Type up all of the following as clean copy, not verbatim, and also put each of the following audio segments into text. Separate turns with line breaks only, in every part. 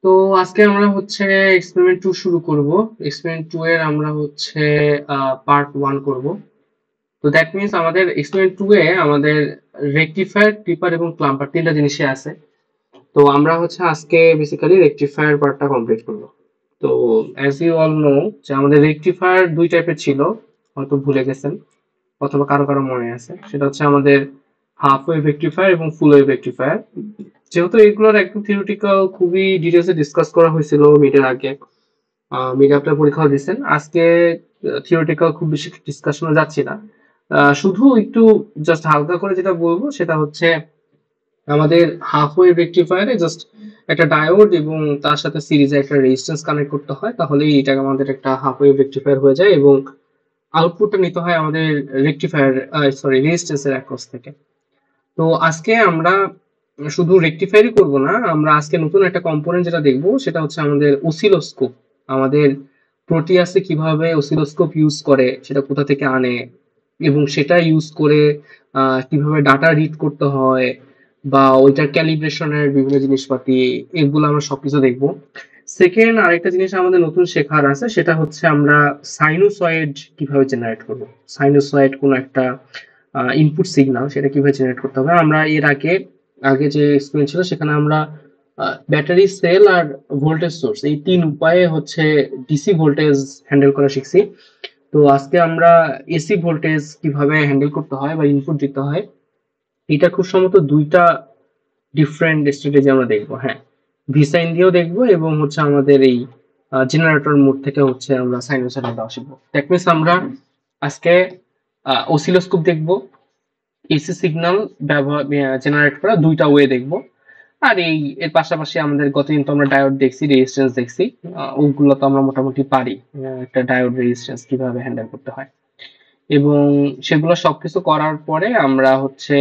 তো আজকে আমরা হচ্ছে এক্সপেরিমেন্ট 2 শুরু করব। এক্সপেরিমেন্ট 2 এর আমরা হচ্ছে পার্ট 1 করব। তো দ্যাট মিন্স আমাদের এক্সপেরিমেন্ট 2 এ আমাদের রেকটিফায়ার, ক্লিপার এবং ক্লাম্পার তিনটা জিনিসই আছে। তো আমরা হচ্ছে আজকে বেসিক্যালি রেকটিফায়ার পার্টটা কমপ্লিট করব। তো অ্যাজ ইউ অল নো যে আমাদের রেকটিফায়ার দুই টাইপের ছিল, হয়তো ভুলে গেছেন অথবা কারো কারো মনে আছে। সেটা হচ্ছে আমাদের হাফ ওয়েভ রেকটিফায়ার এবং ফুল ওয়েভ রেকটিফায়ার। যেহেতু এগুলোর একদম থিওরিটিক্যাল খুবই ডিটেলসে ডিসকাস করা হয়েছিল মিডের আগে, মিড আপনার পরীক্ষাও দিচ্ছেন আজকে। থিওরিটিক্যাল খুব বেশি ডিসকাশনে যাচ্ছি না। শুধু একটু জাস্ট হালকা করে যেটা বলবো সেটা হচ্ছে আমাদের হাফ ওয়েভ রেকটিফায়ারে জাস্ট একটা ডায়োড এবং তার সাথে সিরিজে একটা রেজিস্ট্যান্স কানেক্ট করতে হয়, তাহলেই এটা আমাদের একটা হাফ ওয়েভ রেকটিফায়ার হয়ে যায় এবং আউটপুটটা নিতে হয় আমাদের রেকটিফায়ার, সরি, রেজিস্ট্যান্সের অ্যাক্রস থেকে। তো আজকে আমরা শুধু রেকটিফায়ারই করব না, আমরা আজকে নতুন একটা কম্পোনেন্ট যেটা দেখব সেটা হচ্ছে আমাদের অসিলোস্কোপ। আমাদের প্রোটিয়াসে কিভাবে অসিলোস্কোপ ইউজ করে, সেটা কোথা থেকে আনে এবং সেটা ইউজ করে কিভাবে ডাটা রিড করতে হয় বা ওইটার ক্যালিব্রেশনের বিভিন্ন জিনিসপাতি, এগুলো আমরা সবকিছু দেখব। সেকেন্ড আরেকটা জিনিস আমাদের নতুন শেখার আছে, সেটা হচ্ছে আমরা সাইনোসয়েড কিভাবে জেনারেট করব। সাইনোসয়েড কোন একটা ইনপুট সিগন্যাল, সেটা কিভাবে জেনারেট করতে হবে। আমরা এর আগে আগে যে এক্সপেরিয়েন্স ছিল সেখানে আমরা ব্যাটারি সেল আর ভোল্টেজ সোর্স এই তিন উপায়ে হচ্ছে ডিসি ভোল্টেজ হ্যান্ডেল করা শিখছি। তো আজকে আমরা এসি ভোল্টেজ কিভাবে হ্যান্ডেল করতে হয় বা ইনপুট দিতে হয়, এটা খুব সম্ভবত দুইটা ডিফারেন্ট স্ট্র্যাটেজি আমরা দেখবো। হ্যাঁ, ভিসাইন দিয়েও দেখবো এবং হচ্ছে আমাদের এই জেনারেটর মোড থেকে হচ্ছে আমরা সাইনোসয়েড দেওয়া শিখবো। দ্যাট মিনস আমরা আজকে অসিলোস্কোপ দেখবো, এসি সিগন্যাল ব্যবহার জেনারেট করা দুইটা ওয়ে দেখবো। আর এর পাশাপাশি আমাদের গতদিন তো আমরা ডায়োড দেখছি, রেজিস্ট্যান্স দেখছি, ওগুলো তো আমরা মোটামুটি পারি। একটা ডায়োড রেজিস্ট্যান্স কিভাবে হ্যান্ডেল করতে হয় এবং সেগুলো সবকিছু করার পরে আমরা হচ্ছে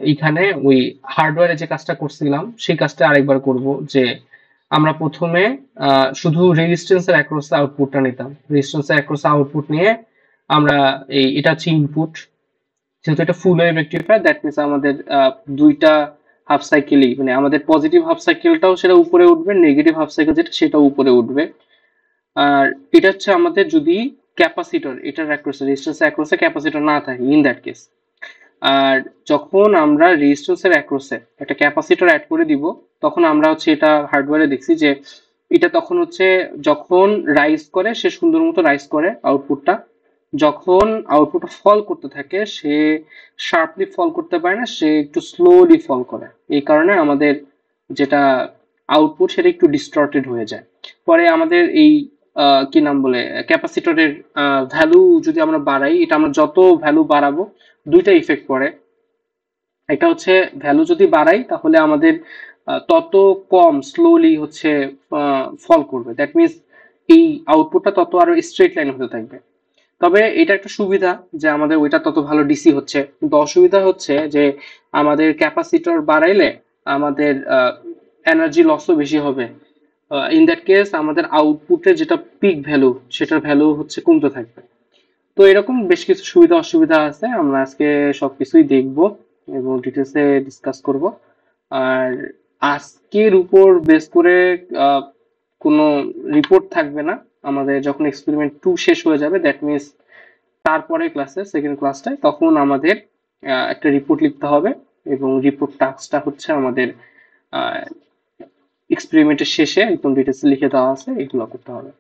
এইখানে ওই হার্ডওয়্যারে যে কাজটা করছিলাম সেই কাজটা আরেকবার করব। যে আমরা প্রথমে শুধু রেজিস্ট্যান্সের অ্যাক্রস আউটপুটটা নিতাম, রেজিস্ট্যান্সের অ্যাক্রস আউটপুট নিয়ে আমরা এটা হচ্ছে ইনপুট। যেহেতু এটা ফুল ওয়েভ রেকটিফায়ার, দ্যাট মিনস আমাদের দুইটা হাফ সাইকেলই, মানে আমাদের পজিটিভ হাফ সাইকেলটাও সেটা উপরে উঠবে, নেগেটিভ হাফ সাইকেল যেটা সেটাও উপরে উঠবে। আর এটা হচ্ছে আমাদের যদি ক্যাপাসিটর, এটার অ্যাক্রসে রেজিস্ট্যান্স অ্যাক্রসে ক্যাপাসিটর না থাকে ইন দ্যাট কেস। আর যখন আমরা রেজিস্ট্যান্সের অ্যাক্রসে একটা ক্যাপাসিটর অ্যাড করে দিব, তখন আমরা হচ্ছে এটা হার্ডওয়্যারে দেখছি যে এটা তখন হচ্ছে যখন রাইজ করে সে সুন্দর মতো রাইজ করে আউটপুটটা, যখন আউটপুট ফল করতে থাকে সে শার্পলি ফল করতে পারে না, সে একটু স্লোলি ফল করে। এই কারণে আমাদের যেটা আউটপুট সেটা একটু ডিস্টর্টেড হয়ে যায়। পরে আমাদের এই কি নাম বলে ক্যাপাসিটরের ভ্যালু যদি আমরা বাড়াই, এটা আমরা যত ভ্যালু বাড়াবো দুইটা ইফেক্ট পড়ে। একটা হচ্ছে ভ্যালু যদি বাড়াই তাহলে আমাদের তত কম স্লোলি হচ্ছে ফল করবে, দ্যাট মিনস এই আউটপুটটা তত আরো স্ট্রেট লাইন হতে থাকবে। তবে এটা একটা সুবিধা যে আমাদের ওইটা তত ভালো ডিসি হচ্ছে, কিন্তু অসুবিধা হচ্ছে যে আমাদের ক্যাপাসিটর বাড়াইলে আমাদের এনার্জি লসও বেশি হবে। ইন দ্যাট কেস আমাদের আউটপুটের যেটা পিক ভ্যালু সেটার ভ্যালু হচ্ছে কমতে থাকবে। তো এরকম বেশ কিছু সুবিধা অসুবিধা আছে, আমরা আজকে সবকিছুই দেখব এবং ডিটেলসে ডিসকাস করব। আর আজকের উপর বেস করে আহ, কোনো রিপোর্ট থাকবে না। আমাদের যখন এক্সপেরিমেন্ট 2 শেষ হয়ে যাবে, দ্যাট মিনস তারপরে ক্লাসে সেকেন্ড ক্লাসটায় তখন আমাদের একটা রিপোর্ট লিখতে হবে এবং রিপোর্ট টাস্কটা হচ্ছে আমাদের এক্সপেরিমেন্টের শেষে একদম ডিটেলসে লিখে দেওয়া আছে, এগুলো করতে হবে।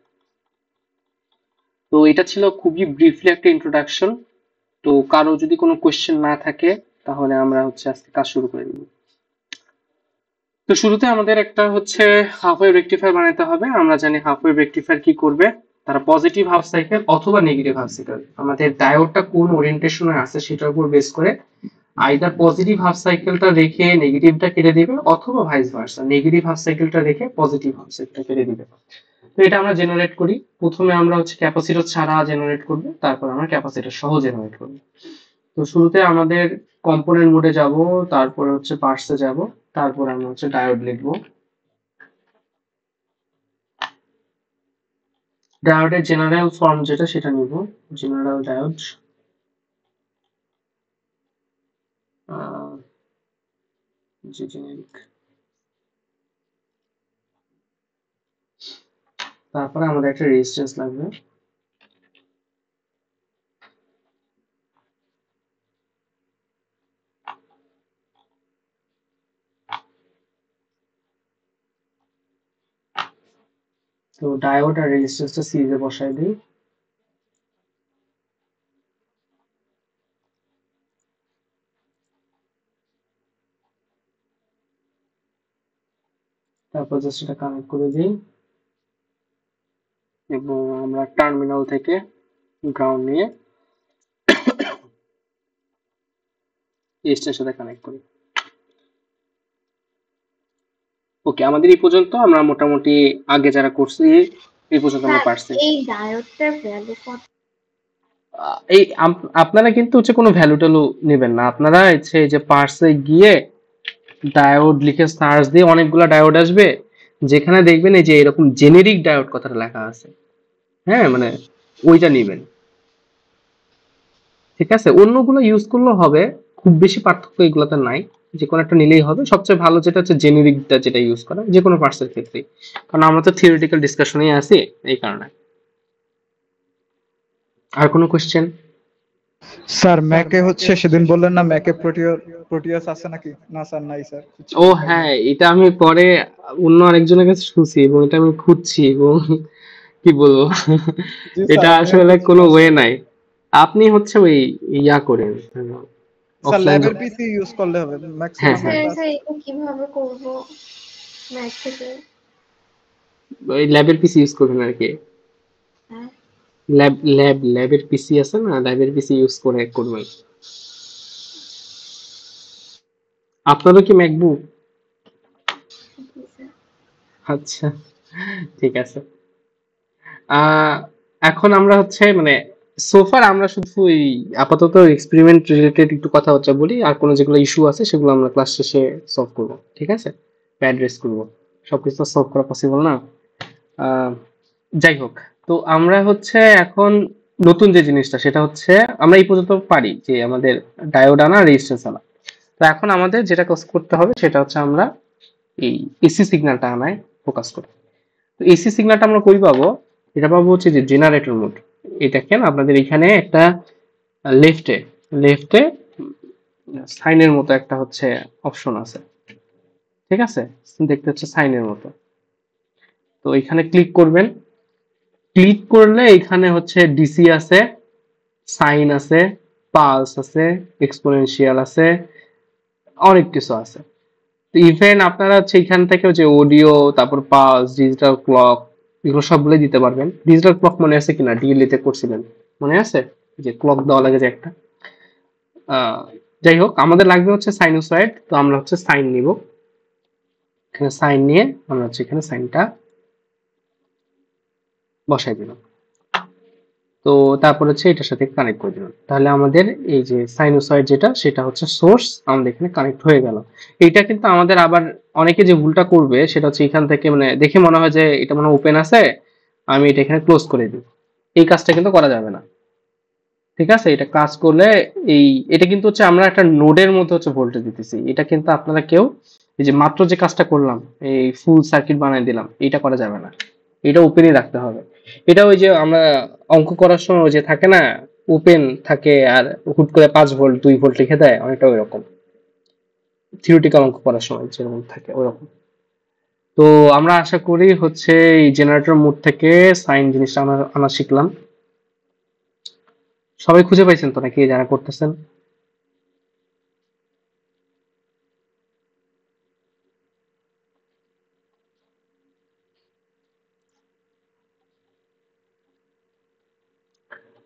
তো এটা ছিল খুবই ব্রিফলি একটা ইন্ট্রোডাকশন। তো কারো যদি কোনো কোয়েশ্চেন না থাকে তাহলে আমরা হচ্ছে আজকে কাজ শুরু করে দিব। তো শুরুতে আমাদের একটা হচ্ছে হাফ ওয়েভ রেকটিফায়ার বানাতে হবে। আমরা জানি হাফ ওয়েভ রেকটিফায়ার কি করবে, তারা পজিটিভ হাফ সাইকেল অথবা নেগেটিভ হাফ সাইকেল, আমাদের ডায়োডটা কোন ওরিয়েন্টেশনে আছে সেটার উপর বেস করে আইদার পজিটিভ হাফ সাইকেলটা রেখে নেগেটিভটা কেটে দিবে অথবা ভাইস ভার্সা, নেগেটিভ হাফ সাইকেলটা রেখে পজিটিভ হাফ সাইকেলটা কেটে দিবে। তো এটা আমরা জেনারেট করি। প্রথমে আমরা হচ্ছে ক্যাপাসিটর ছাড়া জেনারেট করব, তারপর আমরা ক্যাপাসিটর সহ জেনারেট করব। তো শুরুতে আমাদের কম্পোনেন্ট মোডে যাব, তারপরে হচ্ছে পার্টসে যাব, তারপর আমরা হচ্ছে ডায়োড লিখবো। ডায়োডের জেনারেল ফর্ম যেটা সেটা নিব, জেনারেল ডায়োড। যে জেনেরিক তারপরে আমাদের একটা রেজিস্ট্যান্স লাগবে। তো ডায়োড আর রেজিস্ট্যান্সটা সিরিজে বসাই দিই। তারপর জাস্ট এটা কানেক্ট করে দিই এবং আমরা টার্মিনাল থেকে গ্রাউন্ড নিয়ে রেজিস্ট্যান্সের সাথে কানেক্ট করি। ওকে, আমাদের এই পর্যন্ত আমরা মোটামুটি আগে যারা করছি এই পর্যন্ত আমরা পারছি।
এই ডায়োডটার ভ্যালু কত?
এই আপনারা কিন্তু হচ্ছে কোনো ভ্যালু ট্যালু নেবেন না, আপনারা হচ্ছে এই যে পার্সে গিয়ে ডায়োড লিখে সার্চ দিয়ে অনেকগুলো ডায়োড আসবে, যেখানে দেখবেন এই যে এরকম জেনেরিক ডায়োড কথাটা লেখা আছে, হ্যাঁ মানে ওইটা নেবেন, ঠিক আছে? অন্যগুলো ইউজ করলেও হবে, খুব বেশি পার্থক্য এগুলোতে নাই, যে কোনো একটা নিলেই হবে। সবচেয়ে ভালো যেটা হচ্ছে জেনেরিকটা, যেটা ইউজ করা যে কোনো পার্টসের ক্ষেত্রে, কারণ আমরা তো থিওরিটিক্যাল ডিসকাশনেই আছি এই কারণে। আর কোনো কোশ্চেন?
স্যার ম্যাকে হচ্ছে সেদিন বললেন না ম্যাকে প্রোটিয়াস আছে নাকি? না স্যার নাই স্যার।
ও হ্যাঁ, এটা আমি পরে অন্য আরেকজনের কাছে শুনছি এবং এটা আমি খুঁজছি এবং কি বলবো এটা আসলে কোনো ওয়ে নাই। আপনি হচ্ছে ওই ইয়া করেন,
স্যার ল্যাবের পিসি ইউজ করলে হবে ম্যাক্সিমাম।
স্যার এটা কিভাবে করব ম্যাক থেকে?
ওই ল্যাবের পিসি ইউজ করবেন আর কি। ল্যাবের পিসি আছে না, ল্যাবের পিসি ইউজ করে করবেন। আপনারও কি ম্যাকবুক? আচ্ছা ঠিক আছে। এখন আমরা হচ্ছে মানে সোফার আমরা শুধু এই আপাতত এক্সপেরিমেন্ট রিলেটেড একটু কথাবার্তা বলি, আর কোনো যেগুলো ইস্যু আছে সেগুলো আমরা ক্লাস শেষে সলভ করব, ঠিক আছে? অ্যাড্রেস করব, সবকিছু তো সলভ করা পসিবল না। যাই হোক, তো আমরা হচ্ছে এখন নতুন যে জিনিসটা সেটা হচ্ছে আমরা এই পর্যন্ত পারি যে আমাদের ডায়োড আনা, রেজিস্ট্যান্স আনা। তো এখন আমাদের যেটা কাজ করতে হবে সেটা হচ্ছে আমরা এই এসি সিগন্যালটা আনায় ফোকাস করি। তো এসি সিগন্যালটা আমরা কই পাবো? এটা পাবো হচ্ছে যে জেনারেটর মোড। এটা দেখেন আপনাদের এখানে একটা লেফটে লেফটে সাইনের মতো একটা হচ্ছে অপশন আছে, ঠিক আছে? দেখতে হচ্ছে সাইনের মতো। তো এখানে ক্লিক করবেন, ক্লিক করলে এখানে হচ্ছে ডিসি আছে, সাইন আছে, পালস আছে, এক্সপোনেনশিয়াল আছে, অনেক কিছু আছে। ইভেন আপনারা হচ্ছে এখান থেকে যে অডিও, তারপর পালস, ডিজিটাল ক্লক, এগুলো সবগুলোই দিতে পারবেন। ডিজিটাল ক্লক মনে আছে কিনা? ডিএলই তে করছিলেন, মনে আছে যে ক্লক দেওয়া লাগে যে একটা। যাই হোক, আমাদের লাগবে হচ্ছে সাইনোসয়েড, তো আমরা হচ্ছে সাইন নিব। এখানে সাইন নিয়ে আমরা হচ্ছে এখানে সাইনটা বসাই দিলাম। তো তারপর হচ্ছে এটার সাথে কানেক্ট করে দিলাম, তাহলে আমাদের এই যে সাইনোসয়েড যেটা সেটা হচ্ছে সোর্স আমাদের এখানে কানেক্ট হয়ে গেল। এইটা কিন্তু আমাদের আবার অনেকে যে ভুলটা করবে সেটা হচ্ছে এখান থেকে মানে দেখে মনে হয় যে এটা মনে ওপেন আছে, আমি এটা এখানে ক্লোজ করে দিই। এই কাজটা কিন্তু করা যাবে না, ঠিক আছে? এটা কাজ করলে এটা কিন্তু হচ্ছে আমরা একটা নোডের মধ্যে হচ্ছে ভোল্টেজ দিতেছি, এটা কিন্তু আপনারা কেউ এই যে মাত্র যে কাজটা করলাম এই ফুল সার্কিট বানিয়ে দিলাম, এটা করা যাবে না, এটা ওপেনই রাখতে হবে। এটা ওই যে আমরা অঙ্ক করার সময় ওই যে থাকে না, ওপেন থাকে আর হুট করে 5 ভোল্ট 2 ভোল্ট লিখে দেয়, অনেকটা ওই রকম থিওরিটিক্যাল অঙ্ক করার সময় যেরকম থাকে ওরকম। তো আমরা আশা করি হচ্ছে এই জেনারেটর মোড থেকে সাইন জিনিসটা আনা শিখলাম। সবাই খুঁজে পাইছেন তো নাকি যারা করতেছেন?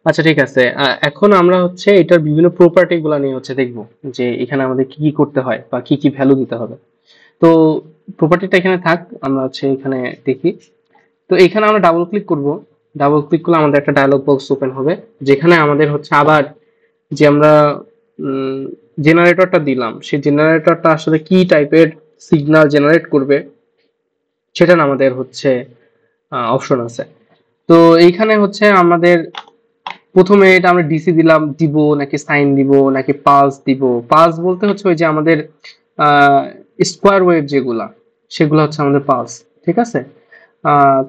আচ্ছা ঠিক আছে, এখন আমরা হচ্ছে এটার বিভিন্ন প্রপার্টি গুলা নিয়ে হচ্ছে দেখবো যে এখানে আমাদের কি কি করতে হয় বা কি কি ভ্যালু দিতে হবে। তো প্রপার্টিটা এখানে থাক, আমরা হচ্ছে এখানে দেখি। তো এখানে আমরা ডাবল ক্লিক করব, ডাবল ক্লিক করলে আমাদের একটা ডায়লগ বক্স ওপেন হবে, যেখানে আমাদের হচ্ছে আবার যে আমরা জেনারেটরটা দিলাম সেই জেনারেটরটা আসলে কি টাইপের সিগন্যাল জেনারেট করবে সেটা না আমাদের হচ্ছে অপশন আছে। তো এইখানে হচ্ছে আমাদের প্রথমে এটা আমরা ডিসি দিব নাকি সাইন দিব নাকি পালস দিব। পালস বলতে হচ্ছে ওই যে আমাদের স্কোয়ার ওয়েভ যেগুলা, সেগুলো হচ্ছে আমাদের পালস, ঠিক আছে?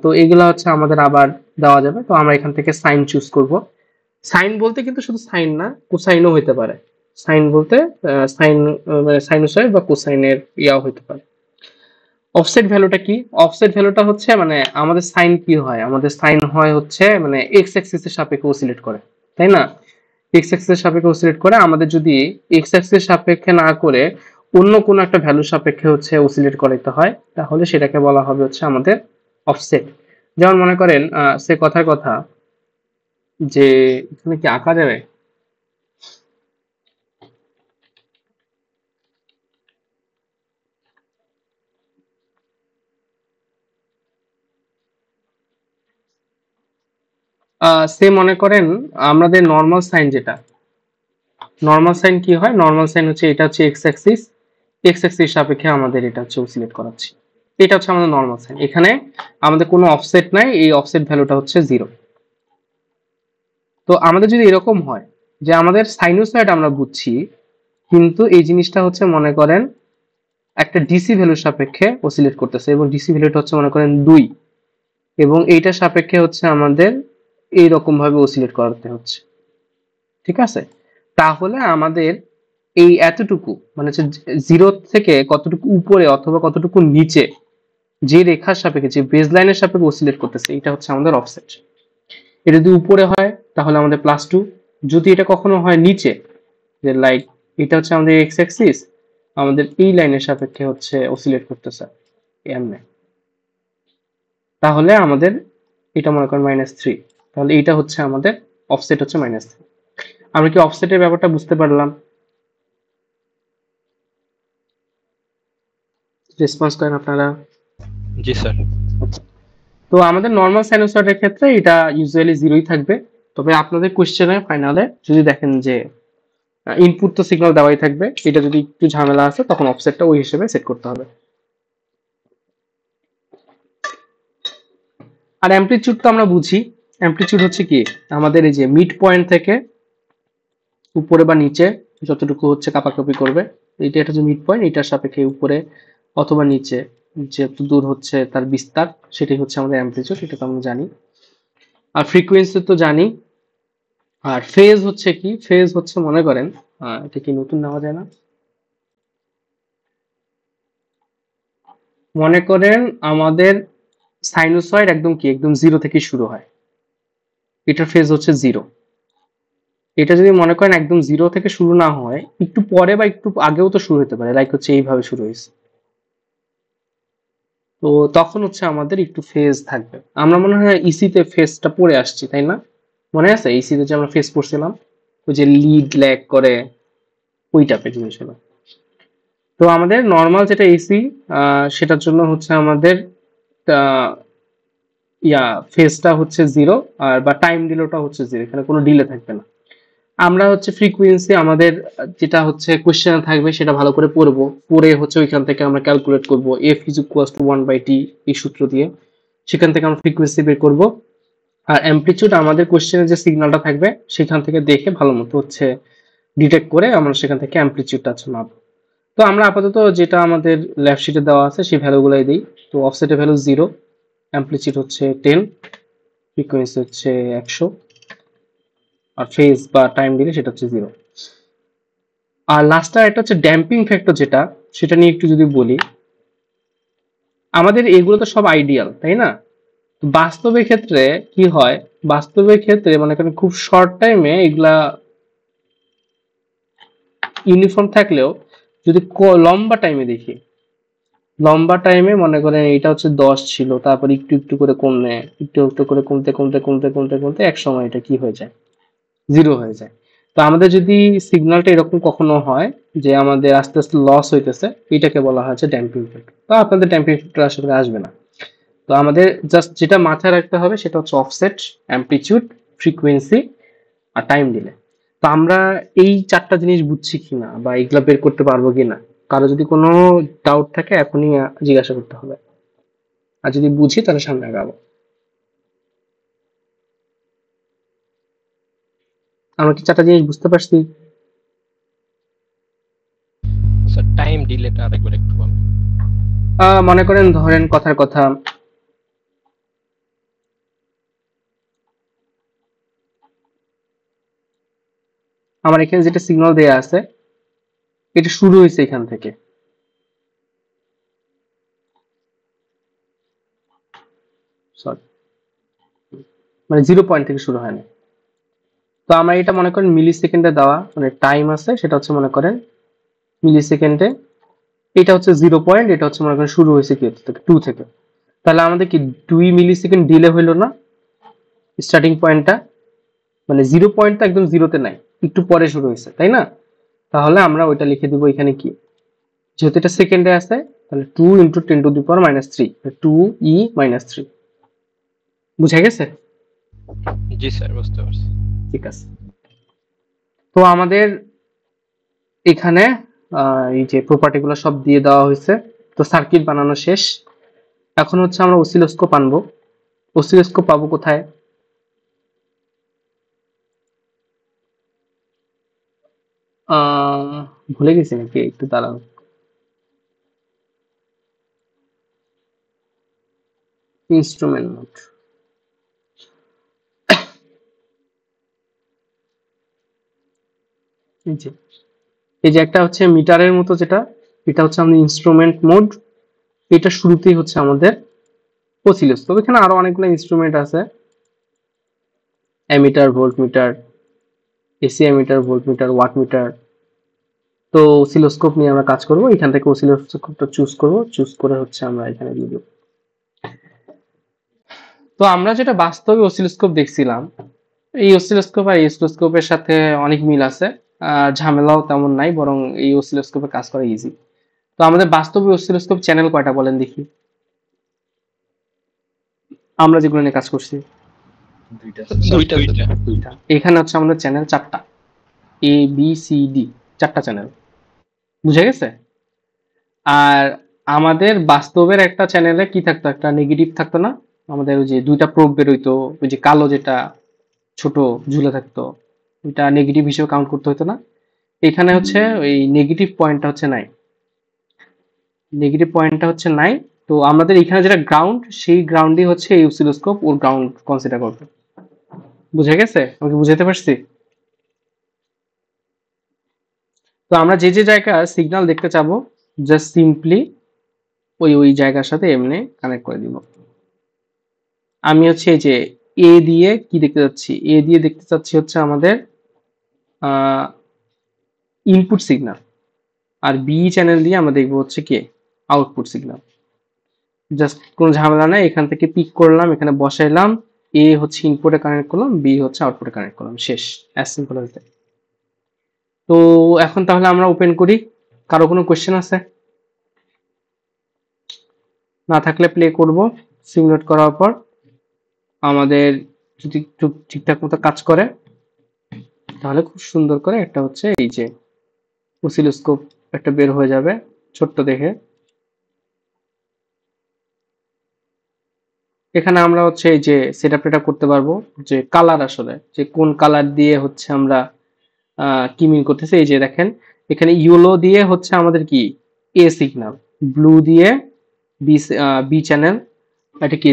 তো এগুলা হচ্ছে আমাদের আবার দেওয়া যাবে। তো আমরা এখান থেকে সাইন চুজ করব। সাইন বলতে কিন্তু শুধু সাইন না, কোসাইনও হইতে পারে। সাইন বলতে সাইন মানে সাইনোসয়েড বা কোসাইনের ইয়াও হইতে পারে। অফসেট ভ্যালুটা কি? অফসেট ভ্যালুটা হচ্ছে মানে আমাদের সাইন কি হয়, আমাদের সাইন হয় হচ্ছে মানে এক্স অ্যাক্সিসের সাপেক্ষে অসিলেট করে, তাই না? এক্স অ্যাক্সিসের সাপেক্ষে অসিলেট করে। আমাদের যদি এক্স অ্যাক্সিসের সাপেক্ষে না করে অন্য কোনো একটা ভ্যালুর সাপেক্ষে হচ্ছে অসিলেট করাইতে হয়, তাহলে সেটাকে বলা হবে হচ্ছে আমাদের অফসেট। যেমন মনে করেন সে কথার কথা যে এখানে কি আঁকা যাবে? সে মনে করেন আমাদের নর্মাল সাইন যেটা, নর্মাল সাইন কি হয়? নর্মাল সাইন হচ্ছে এটা হচ্ছে এক্স অ্যাক্সিস, এক্স অ্যাক্সিস সাপেক্ষে আমাদের এটা হচ্ছে অসিলেট করাচ্ছি। এটা হচ্ছে আমাদের নর্মাল সাইন। এখানে আমাদের কোনো অফসেট নাই, এই অফসেট ভ্যালুটা হচ্ছে 0। তো আমাদের যদি এরকম হয় যে আমাদের সাইনোসয়েড আমরা বুঝছি, কিন্তু এই জিনিসটা হচ্ছে মনে করেন একটা ডিসি ভ্যালুর সাপেক্ষে অসিলেট করতেছে, এবং ডিসি ভ্যালুটা হচ্ছে মনে করেন 2, এবং এইটার সাপেক্ষে হচ্ছে আমাদের এইরকম ভাবে অসিলেট করাতে হচ্ছে, ঠিক আছে? তাহলে আমাদের এই এতটুকু মানে হচ্ছে 0 থেকে কতটুকু উপরে অথবা কতটুকু নিচে যে রেখার সাপেক্ষে, যে বেজ লাইনের সাপেক্ষে অসিলেট করতেছে, এটা হচ্ছে আমাদের অফসেট। এটা যদি উপরে হয় তাহলে আমাদের +2, যদি এটা কখনো হয় নিচে, যে লাইক এটা হচ্ছে আমাদের এক্স অ্যাক্সিস, আমাদের এই লাইনের সাপেক্ষে হচ্ছে অসিলেট করতেছে এমনে, তাহলে আমাদের এটা মনে করেন -3, তাহলে এটা হচ্ছে আমাদের অফসেট হচ্ছে -3। আমরা কি অফসেটের ব্যাপারটা বুঝতে পারলাম? রেসপন্স করেন আপনারা?
জি স্যার।
তো আমাদের নর্মাল সাইনোসয়েডের ক্ষেত্রে এটা ইউজুয়ালি 0ই থাকবে। তবে আপনাদের কোশ্চেনে ফাইনালে যদি দেখেন যে ইনপুট তো সিগন্যাল দেওয়াই থাকবে, এটা যদি একটু ঝামেলা আছে তখন অফসেটটা ওই হিসেবে সেট করতে হবে। আর অ্যামপ্লিটিউড তো আমরা বুঝি। অ্যামপ্লিটিউড হচ্ছে কি আমাদের এই যে মিড পয়েন্ট থেকে উপরে বা নিচে যতটুকু হচ্ছে কাপাকাপি করবে, এটা হচ্ছে মিড পয়েন্ট, এটার সাপেক্ষে উপরে অথবা নিচে যত দূর হচ্ছে তার বিস্তার, সেটাই হচ্ছে আমাদের অ্যামপ্লিটিউড, এটা তো আমরা জানি। আর ফ্রিকোয়েন্সি তো জানি। আর ফেজ হচ্ছে কি? ফেজ হচ্ছে মনে করেন এটা কি নতুন নেওয়া যায় না? মনে করেন আমাদের সাইনোসয়েড একদম কি একদম 0 থেকে শুরু হয়, এটার ফেজ হচ্ছে 0। এটা যদি মনে করেন একদম 0 থেকে শুরু না হয়, একটু পরে বা একটু আগেও তো শুরু হতে পারে, লাইক হচ্ছে এইভাবে শুরু হয়েছে, তো তখন হচ্ছে আমাদের একটু ফেজ থাকবে। আমরা মনে হয় ইসিতে ফেজটা পড়ে আসছি, তাই না? মনে আছে ইসিতে যে আমরা ফেজ পড়ছিলাম, ওই যে লিড ল্যাগ করে, ওই টাইপের জিনিসগুলো। তো আমাদের নর্মাল যেটা এসি, সেটার জন্য হচ্ছে আমাদের ফেজটা হচ্ছে 0, আর বা টাইম ডিলেটা হচ্ছে 0, এখানে কোনো ডিলে থাকবে না। আমরা হচ্ছে ফ্রিকোয়েন্সি আমাদের যেটা হচ্ছে কোশ্চেনে থাকবে সেটা ভালো করে পড়বো, পড়ে হচ্ছে ওইখান থেকে আমরা ক্যালকুলেট করব f = 1/t এই সূত্র দিয়ে, সেখান থেকে আমরা ফ্রিকোয়েন্সি বের করব। আর অ্যামপ্লিটিউড আমাদের কোশ্চেনে যে সিগন্যালটা থাকবে সেখান থেকে দেখে ভালো মতো হচ্ছে ডিটেক্ট করে আমরা সেখান থেকে অ্যামপ্লিটিউডটা মাপবো। তো আমরা আপাতত যেটা আমাদের লেফট শিটে দেওয়া আছে সেই ভ্যালুগুলাই দিই। তো অফসেটের ভ্যালু 0, অ্যামপ্লিটিউড হচ্ছে 10, ফ্রিকোয়েন্সি হচ্ছে 100, আর ফেজ বা টাইম দিলে সেটা হচ্ছে 0। আর লাস্টটা একটা হচ্ছে ড্যাম্পিং ফ্যাক্টর, যেটা সেটা নিয়ে একটু যদি বলি। আমাদের এগুলো তো সব আইডিয়াল, তাই না? বাস্তবের ক্ষেত্রে কি হয়? বাস্তবের ক্ষেত্রে মনে করেন খুব শর্ট টাইমে এগুলা ইউনিফর্ম থাকলেও যদি লম্বা টাইমে দেখি, লম্বা টাইমে মনে করেন এটা হচ্ছে 10 ছিল, তারপর একটু একটু করে কমে, একটু একটু করে কমতে কমতে কমতে কমতে কমতে এক সময় এটা কি হয়ে যায়? 0 হয়ে যায়। তো আমাদের যদি সিগন্যালটা এরকম কখনো হয় যে আমাদের আস্তে আস্তে লস হইতেছে, এটাকে বলা হচ্ছে ড্যাম্পিং ফ্যাক্টর। তো আপনাদের ড্যাম্পিং ফ্যাক্টর আসলে আসবে না। তো আমাদের জাস্ট যেটা মাথায় রাখতে হবে সেটা হচ্ছে অফসেট, অ্যামপ্লিটিউড, ফ্রিকোয়েন্সি আর টাইম ডিলে। তো আমরা এই 4টা জিনিস বুঝছি কিনা বা এগুলা বের করতে পারবো কিনা, কারো যদি কোনো ডাউট থাকে এখনই জিজ্ঞাসা করতে হবে। আর যদি বুঝি তাহলে সামনে আগাবো। আমরা কি 4টা জিনিস বুঝতে পারছি?
স্যার টাইম ডিলেটা আরেকবার একটু বলুন।
মনে করেন ধরেন কথার কথা আমার এখানে যেটা সিগন্যাল দেয়া আছে এটা শুরু হয়েছে এখান থেকে, সরি মানে 0 পয়েন্ট থেকে শুরু হয়নি। তো আমরা এটা মনে করেন মিলি সেকেন্ডে দেওয়া, মানে টাইম আছে সেটা হচ্ছে মনে করেন মিলি সেকেন্ডে, এটা হচ্ছে 0 পয়েন্ট, এটা হচ্ছে মনে করেন শুরু হয়েছে কি থেকে 2 থেকে, তাহলে আমাদের কি 2 মিলি সেকেন্ড ডিলে হইলো না স্টার্টিং পয়েন্টটা, মানে 0 পয়েন্ট তো একদম জিরোতে নাই, একটু পরে শুরু হয়েছে তাই না? তাহলে আমরা ওইটা লিখে দিব এখানে কি, যেহেতু এটা সেকেন্ডে আছে তাহলে 2 × 10⁻³ 2e−3। বুঝা গেছে?
জি স্যার, বুঝতে পারছি।
ঠিক আছে। তো আমাদের এখানে এই যে প্রপার্টিগুলো সব দিয়ে দেওয়া হয়েছে, তো সার্কিট বানানো শেষ। এখন হচ্ছে আমরা অসিলোস্কোপ আনবো। অসিলোস্কোপ পাবো কোথায়? ভুলে গেছি নাকি, একটু দাঁড়াও। ইনস্ট্রুমেন্ট নোট, এই যে একটা হচ্ছে মিটারের মতো যেটা, এটা হচ্ছে আমাদের ইনস্ট্রুমেন্ট মোড। এটা শুরুতেই হচ্ছে আমাদের অসিলোস্কোপ। এখানে আরো অনেকগুলো ইনস্ট্রুমেন্ট আছে, ammeter, voltmeter, AC ammeter, voltmeter, wattmeter. তো অসিলোস্কোপ নিয়ে আমরা কাজ করব। এখান থেকে অসিলোস্কোপটা চুজ করব, চুজ করে হচ্ছে আমরা এখানে দিয়ে দেব। তো আমরা যেটা বাস্তবে অসিলোস্কোপ দেখছিলাম, এই অসিলোস্কোপ আর এই অসিলোস্কোপের সাথে অনেক মিল আছে, ঝামেলাও তেমন নাই, বরং এই অসিলোস্কোপে কাজ করা ইজি। তো আমাদের বাস্তবে অসিলোস্কোপ চ্যানেল কয়টা বলেন দেখি, আমরা যেগুলো নিয়ে কাজ করছি? দুইটা। এখানে হচ্ছে আমাদের চ্যানেল 4টা, এ বি সি ডি, 4টা চ্যানেল। বুঝে গেছে? আর আমাদের বাস্তবের একটা চ্যানেলে কি থাকতো, একটা নেগেটিভ থাকতো না? আমাদের ওই যে 2টা প্রোব বেরোইতো, ওই যে কালো যেটা ছোট ঝুলে থাকতো, ওইটা নেগেটিভ হিসেবে কাউন্ট করতে হতো না? এখানে হচ্ছে ওই নেগেটিভ পয়েন্টটা হচ্ছে নাই, নেগেটিভ পয়েন্টটা হচ্ছে নাই। তো আমাদের এখানে যেটা গ্রাউন্ড, সেই গ্রাউন্ডই হচ্ছে এই অসিলোস্কোপ ওর গ্রাউন্ড কনসিডার করবে। বুঝে গেছে? আমাকে বুঝাতে পারছি? তো আমরা যে যে জায়গায় সিগন্যাল দেখতে চাবো, জাস্ট সিম্পলি ওই জায়গার সাথে এমনি কানেক্ট করে দিব। আমি হচ্ছে এই যে এ দিয়ে কি দেখতে যাচ্ছি, এ দিয়ে দেখতে চাচ্ছি হচ্ছে আমাদের ইনপুট সিগন্যাল, আর বি চ্যানেল দিয়ে আমরা দেখবো হচ্ছে কি আউটপুট সিগন্যাল। জাস্ট কোনো ঝামেলা নাই, এখান থেকে পিক করলাম, এখানে বসাইলাম, এ হচ্ছে ইনপুটে কানেক্ট করলাম, বি হচ্ছে আউটপুটে কানেক্ট করলাম, শেষ। As simple as that. তো এখন তাহলে আমরা ওপেন করি। কারো কোনো কোয়েশ্চেন আছে? না থাকলে প্লে করব। সিমুলেট করার পর আমাদের যদি ঠিকঠাক মতো কাজ করে তাহলে খুব সুন্দর করে একটা হচ্ছে এই যে অসিলোস্কোপ একটা বের হয়ে যাবে ছোট্ট দেখে। এখানে আমরা হচ্ছে এই যে সেটআপটা করতে পারবো, যে কালার আসলে যে কোন কালার দিয়ে হচ্ছে আমরা কি মিন করতেছি। এই যে দেখেন এখানে ইয়েলো দিয়ে হচ্ছে আমাদের কি এ সিগন্যাল, ব্লু দিয়ে বি চ্যানেল, এটা কি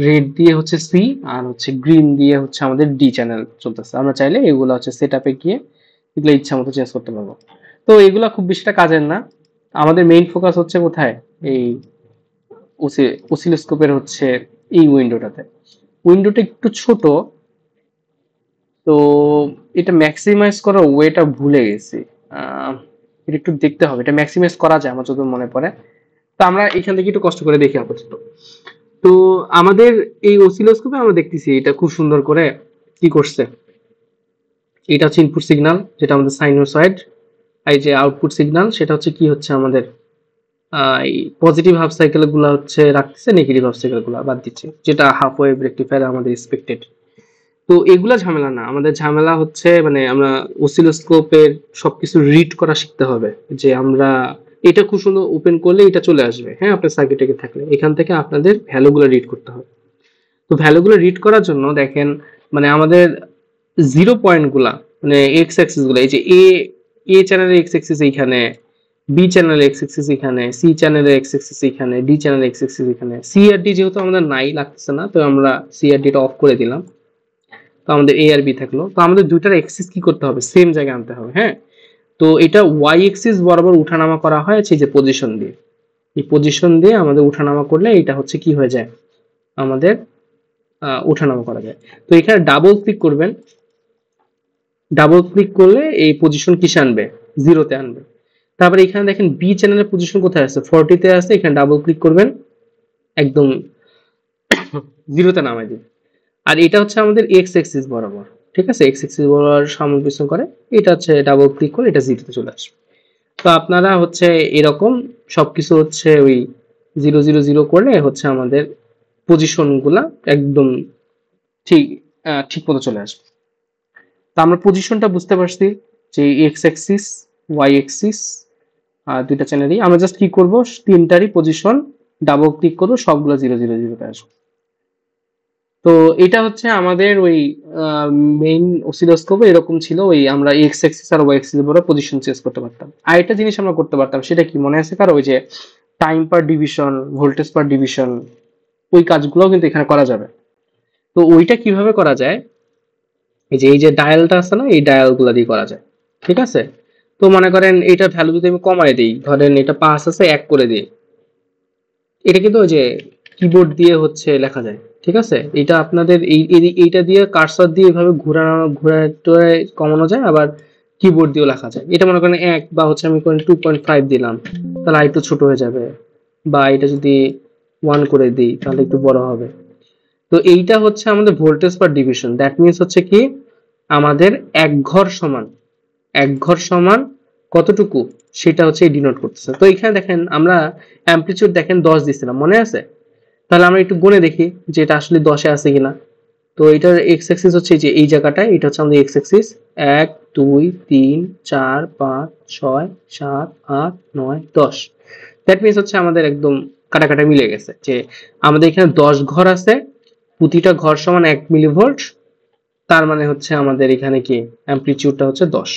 রেড দিয়ে হচ্ছে সি, আর হচ্ছে গ্রিন দিয়ে হচ্ছে আমাদের ডি চ্যানেল চলতেছে। আমরা চাইলে এগুলো হচ্ছে সেটআপে গিয়ে এগুলো ইচ্ছা মতো চেঞ্জ করতে পারবো। তো এগুলো খুব বেশিটা কাজের না, আমাদের মেইন ফোকাস হচ্ছে কোথায়, এই অসিলোস্কোপের হচ্ছে এই উইন্ডোটাতে। উইন্ডোটা একটু ছোট, তো এটা ম্যাক্সিমাইজ করার ওয়েটা ভুলে গেছি, এটা একটু দেখতে হবে। এটা ম্যাক্সিমাইজ করা যায় আমার যত মনে পড়ে, তো আমরা এখান থেকে একটু কষ্ট করে দেখি আপাতত। তো আমাদের এই অসিলোস্কোপে আমরা দেখতেছি এটা খুব সুন্দর করে কি করছে। এটা হচ্ছে ইনপুট সিগন্যাল, যেটা আমাদের সাইনোসয়েড। এই যে আউটপুট সিগন্যাল, সেটা হচ্ছে কি হচ্ছে আমাদের এই পজিটিভ হাফ সাইকেল গুলো হচ্ছে রাখতেছে, নেগেটিভ হাফ সাইকেল গুলো বাদ দিচ্ছে, যেটা হাফ ওয়েভ রেকটিফায়ার আমাদের এক্সপেক্টেড। তো এগুলা ঝামেলা না, আমাদের ঝামেলা হচ্ছে মানে আমরা অসিলোস্কোপের সবকিছু রিড করা শিখতে হবে। যে আমরা এটা খুব সুন্দর ওপেন করলে এটা চলে আসবে, হ্যাঁ আপনার সার্কিটে থাকলে এখান থেকে আপনাদের ভ্যালুগুলো রিড করতে হবে। তো ভ্যালুগুলো রিড করার জন্য দেখেন মানে আমাদের 0 পয়েন্ট গুলা, মানে এক্স অ্যাক্সিস গুলা, এই যে এ চ্যানেলের এক্স অ্যাক্সিস এইখানে, বি চ্যানেলের এক্স অ্যাক্সিস এখানে, সি চ্যানেলের এক্স অ্যাক্সিস এখানে, ডি চ্যানেলের এক্স অ্যাক্সিস এখানে। সি আর ডি যেহেতু আমাদের নাই লাগতেছে না, তো আমরা সি আর ডিটা অফ করে দিলাম। তো আমাদের এ আর বি থাকলো। তো আমাদের দুইটার এক্সিস কি করতে হবে, সেম জায়গায় আনতে হবে। হ্যাঁ, তো এটা ওয়াই এক্সিস বরাবর উঠানামা করা হয় হচ্ছে যে পজিশন দিয়ে। এই পজিশন দিয়ে আমাদের উঠানামা করলে এটা হচ্ছে কি হয়ে যায়, আমাদের উঠানামা করা যায়। তো এখানে ডাবল ক্লিক করবেন, ডাবল ক্লিক করলে এই পজিশন কিসে আনবে, জিরোতে আনবে। তারপরে এখানে দেখেন বি চ্যানেলের পজিশন কোথায় আছে, 40 তে আছে। এখানে ডাবল ক্লিক করবেন, একদম জিরোতে নামাই দিন। আর এটা হচ্ছে আমাদের এক্স এক্সিস বরাবর, ঠিক আছে, এক্স এক্সিস বরাবর সামনে পিছন করে। এটা হচ্ছে ডাবল ক্লিক করে এটা জিরোতে চলে আসবে। তো আপনারা হচ্ছে এরকম সবকিছু হচ্ছে ওই 0 0 0 করলে হচ্ছে আমাদের পজিশন গুলা একদম ঠিক ঠিক মতো চলে আসবে। তো আমরা পজিশনটা বুঝতে পারছি যে এক্স এক্সিস ওয়াই এক্সিস দুইটা চ্যানেলই। আমরা জাস্ট কি করব, তিনটারই পজিশন ডাবল ক্লিক করবো, সবগুলো 0 0 0 আসবে। তো এটা হচ্ছে আমাদের ওই মেইন অসিলোস্কোপে এরকম ছিল, ওই আমরা এক্স এক্সিস আর ওয়াই এক্সিস এর পজিশন চেঞ্জ করতে পারতাম। আর একটা জিনিস আমরা করতে পারতাম, সেটা কি মনে আছে কারো, ওই যে টাইম পার ডিভিশন, ভোল্টেজ পার ডিভিশন, ওই কাজগুলোও কিন্তু এখানে করা যাবে। তো ওইটা কিভাবে করা যায়, এই যে ডায়ালটা আছে না, এই ডায়াল গুলা দিয়ে করা যায়, ঠিক আছে। তো মনে করেন এটা ভ্যালু যদি আমি কমায় দিই, ধরেন এটা 5 আছে 1 করে দিই, এটা কিন্তু ওই যে কিবোর্ড দিয়ে হচ্ছে লেখা যায়, ঠিক আছে। এটা আপনাদের এইটা দিয়ে কার্সর দিয়ে এভাবে ঘোরায় কমানো যায়, আবার কিবোর্ড দিয়েও লেখা যায়। এটা মনে করেন 1 বা হচ্ছে আমি 2.5 দিলাম, তাহলে একটু ছোট হয়ে যাবে। বা এটা যদি 1 করে দিই তাহলে একটু বড় হবে। তো এইটা হচ্ছে আমাদের voltage per division. That means হচ্ছে কি, আমাদের এক ঘর সমান কতটুকু, সেটা হচ্ছে ডিনোট করতেছে। তো এখানে দেখেন আমরা অ্যামপ্লিটিউড দেখেন 10 দিছিলাম, মনে আছে। তাহলে আমরা একটু গুনে দেখি যে এটা আসলে 10 এ আছে কিনা। তো এটার এক্স অ্যাক্সিস হচ্ছে যে এই জায়গাটায়, এটা হচ্ছে আমাদের এক্স অ্যাক্সিস। 1 2 3 4 5 6 7 8 9 10। দ্যাট মিনস হচ্ছে আমাদের একদম কাটাকাটা মিলে গেছে, যে আমাদের এখানে 10 ঘর আছে, প্রতিটা ঘর সমান 1 মিলিভোল্ট। তার মানে হচ্ছে আমাদের এখানে কি অ্যামপ্লিটিউডটা হচ্ছে 10।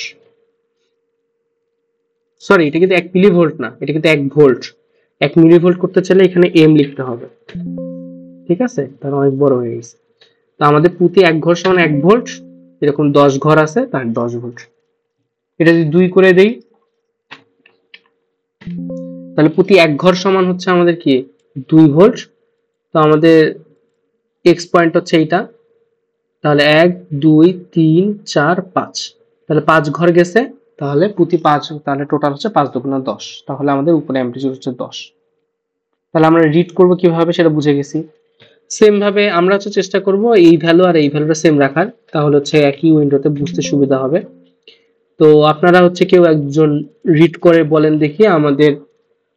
সরি, এটা কিন্তু 1 মিলিভোল্ট না, এটা কিন্তু 1 ভোল্ট। 1 মিলিভোল্ট করতে চাইলে এখানে এম লিখতে হবে, ঠিক আছে, তাহলে অনেক বড় হয়ে গেছে। তো আমাদের প্রতি 1 ঘর সমান 1 ভোল্ট, এরকম 10 ঘর আছে তার 10 ভোল্ট। এটা যদি 2 করে দেই, তাহলে প্রতি 1 ঘর সমান হচ্ছে আমাদের কি 2 ভোল্ট। তো আমাদের এক্স পয়েন্ট হচ্ছে এইটা, তাহলে 1 2 3 4 5, তাহলে 5 ঘর গেছে। তাহলে প্রতি 5, তাহলে টোটাল হচ্ছে 5 দুগুণা 10, তাহলে আমাদের উপরে অ্যামপ্লিটিউড হচ্ছে 10। তাহলে আমরা রিড করব কিভাবে সেটা বুঝে গেছি। সেম ভাবে আমরা হচ্ছে চেষ্টা করব এই ভ্যালু আর এই ভ্যালুটা সেম রাখার, তাহলে হচ্ছে একই উইন্ডোতে বুঝতে সুবিধা হবে। তো আপনারা হচ্ছে কেউ একজন রিড করে বলেন দেখি আমাদের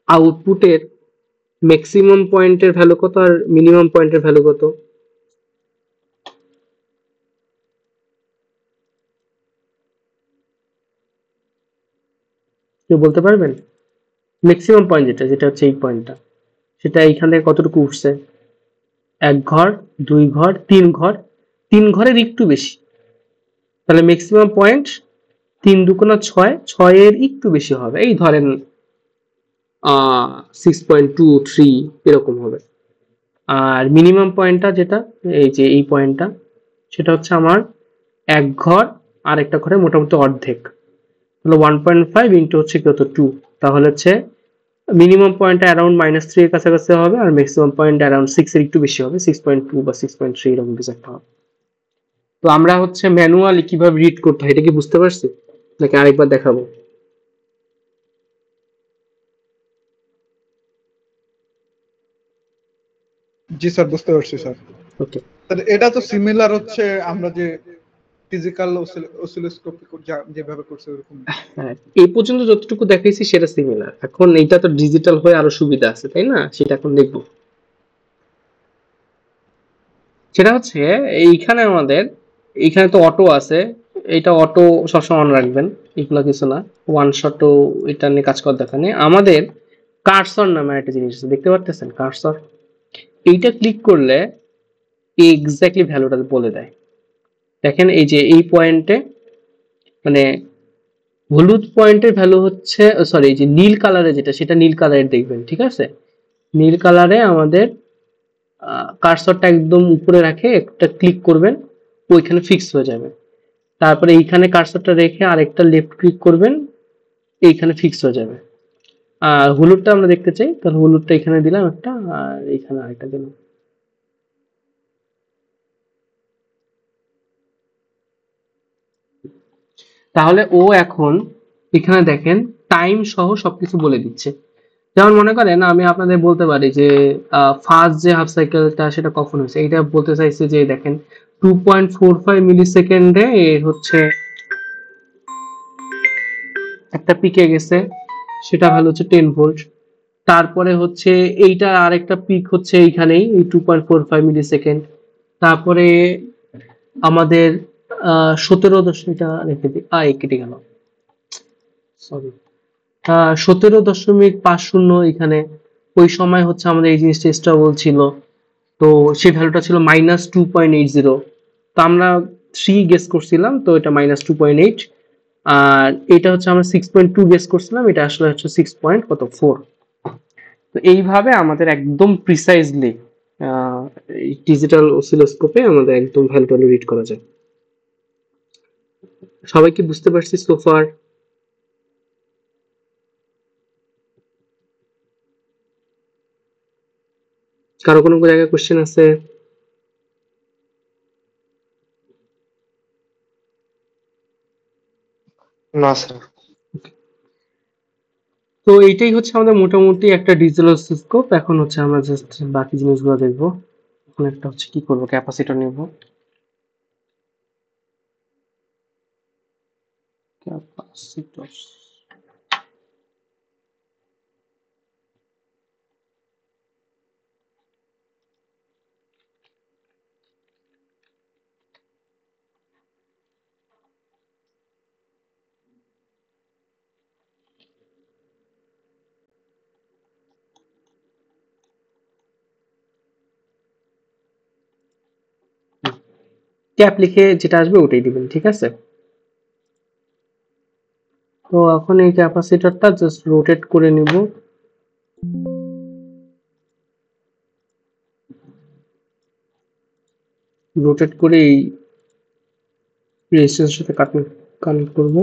আউটপুটের ম্যাক্সিমাম পয়েন্টের ভ্যালু কত আর মিনিমাম পয়েন্টের ভ্যালু কত। কেউ বলতে পারবেন? ম্যাক্সিমাম পয়েন্ট যেটা হচ্ছে এই পয়েন্টটা, সেটা এইখান থেকে কতটুকু উঠছে? 1 ঘর, 2 ঘর, 3 ঘর, 3 ঘরের একটু বেশি। তাহলে ম্যাক্সিমাম পয়েন্ট 3 দুগুণা 6, 6 এর একটু বেশি হবে, এই ধরেন 6.23 এরকম হবে। আর মিনিমাম পয়েন্টটা যেটা, এই যে এই পয়েন্টটা, সেটা হচ্ছে আমার 1 ঘর আর একটা ঘরে মোটামুটি অর্ধেক, তাহলে 1.5 ইন্টু হচ্ছে কত 2, তাহলে হচ্ছে মিনিমাম পয়েন্টটা অ্যারাউন্ড -3 এর কাছাকাছি হবে, আর ম্যাক্সিমাম পয়েন্ট অ্যারাউন্ড 6 এর একটু বেশি হবে, 6.2 বা 6.3 এরকম কিছু একটা হবে। তো আমরা হচ্ছে ম্যানুয়ালি কিভাবে রিড করতে হয় এটা কি বুঝতে পারছি, নাকি আরেকবার দেখাবো?
জি স্যার, বুঝতে পারছি স্যার।
ওকে,
স্যার এটা তো সিমিলার হচ্ছে আমরা যে ফিজিক্যাল অসিলোস্কোপ যেভাবে করছে ওরকম।
হ্যাঁ, এই পর্যন্ত যতটুকু দেখাইছি সেটা সিমিলার। এখন এটা তো ডিজিটাল হয়ে আরো সুবিধা আছে, তাই না? সেটা এখন দেখবো। সেটা হচ্ছে এইখানে আমাদের, এইখানে তো অটো আছে, এটা অটো সবসময় অন রাখবেন, এগুলো কিছু না, ওয়ান শটও এটা নিয়ে কাজ করার দরকার নেই। আমাদের কার্সর নামে একটা জিনিস আছে, দেখতে পাচ্ছেন কার্সর, এইটা ক্লিক করলে এক্স্যাক্টলি ভ্যালুটা বলে দেয়। দেখেন এই যে এই পয়েন্টে, মানে হলুদ পয়েন্টের ভ্যালু হচ্ছে, সরি, এই যে নীল কালারে যেটা, সেটা নীল কালারের দেখবেন, ঠিক আছে। নীল কালারে আমাদের কার্সরটা একদম উপরে রাখে একটা ক্লিক করবেন, ওইখানে ফিক্স হয়ে যাবে। তারপরে এইখানে কার্সারটা রেখে আরেকটা লেফট ক্লিক করবেন, এইখানে ফিক্স হয়ে যাবে। আর হলুদটা আমরা দেখতে চাই, তাহলে হলুদটা এখানে দিলাম একটা, আর এইখানে আরেকটা দিলাম। তাহলে ও এখন এখানে দেখেন টাইম সহ সবকিছু বলে দিচ্ছে। যেমন মনে করেন আমি আপনাদের বলতে পারি যে ফার্স্ট যে হাফ সাইকেলটা সেটা কখন হয়েছে, এটা বলতে চাইছে যে দেখেন 2.45 মিলি সেকেন্ডে হচ্ছে একটা পিকে গেছে, সেটা ভালো হচ্ছে 10 ভোল্ট। তারপরে হচ্ছে এইটা আরেকটা পিক হচ্ছে এইখানেই, এই 2.45 মিলি সেকেন্ড। তারপরে আমাদের 17 রেখে দিই, কেটে গেল, সরি, 17.50 এখানে। ওই সময় হচ্ছে আমাদের এই জিনিসটা স্টেবল ছিল, তো সেই ভ্যালুটা ছিল -2.80। তো আমরা 3 গেস করছিলাম, তো এটা -2.8। আর এটা হচ্ছে আমরা 6.2 গেস করছিলাম, এটা আসলে হচ্ছে 6.4। তো এইভাবে আমাদের একদম প্রিসাইজলি ডিজিটাল অসিলোস্কোপে আমাদের একদম ভ্যালুটা রিড করা যায়। সবাই কি বুঝতে পারছি সোফার? কারো কোনো জায়গায় কোশ্চেন আছে?
না স্যার।
তো এইটাই হচ্ছে আমাদের মোটামুটি একটা ডিজিটাল অসিলোস্কোপ। এখন হচ্ছে আমরা জাস্ট বাকি জিনিসগুলো দেখবো। এখন একটা হচ্ছে কি করবো, ক্যাপাসিটর নেব। ক্যাপাসিটর, ক্যাপ লিখে যেটা আসবে ওটাই দিবেন, ঠিক আছে? তো এখন এই ক্যাপাসিটরটা জাস্ট রোটেট করে নিব। রোটেট করে এই রেজিস্ট্যান্সের সাথে কানেক্ট করব।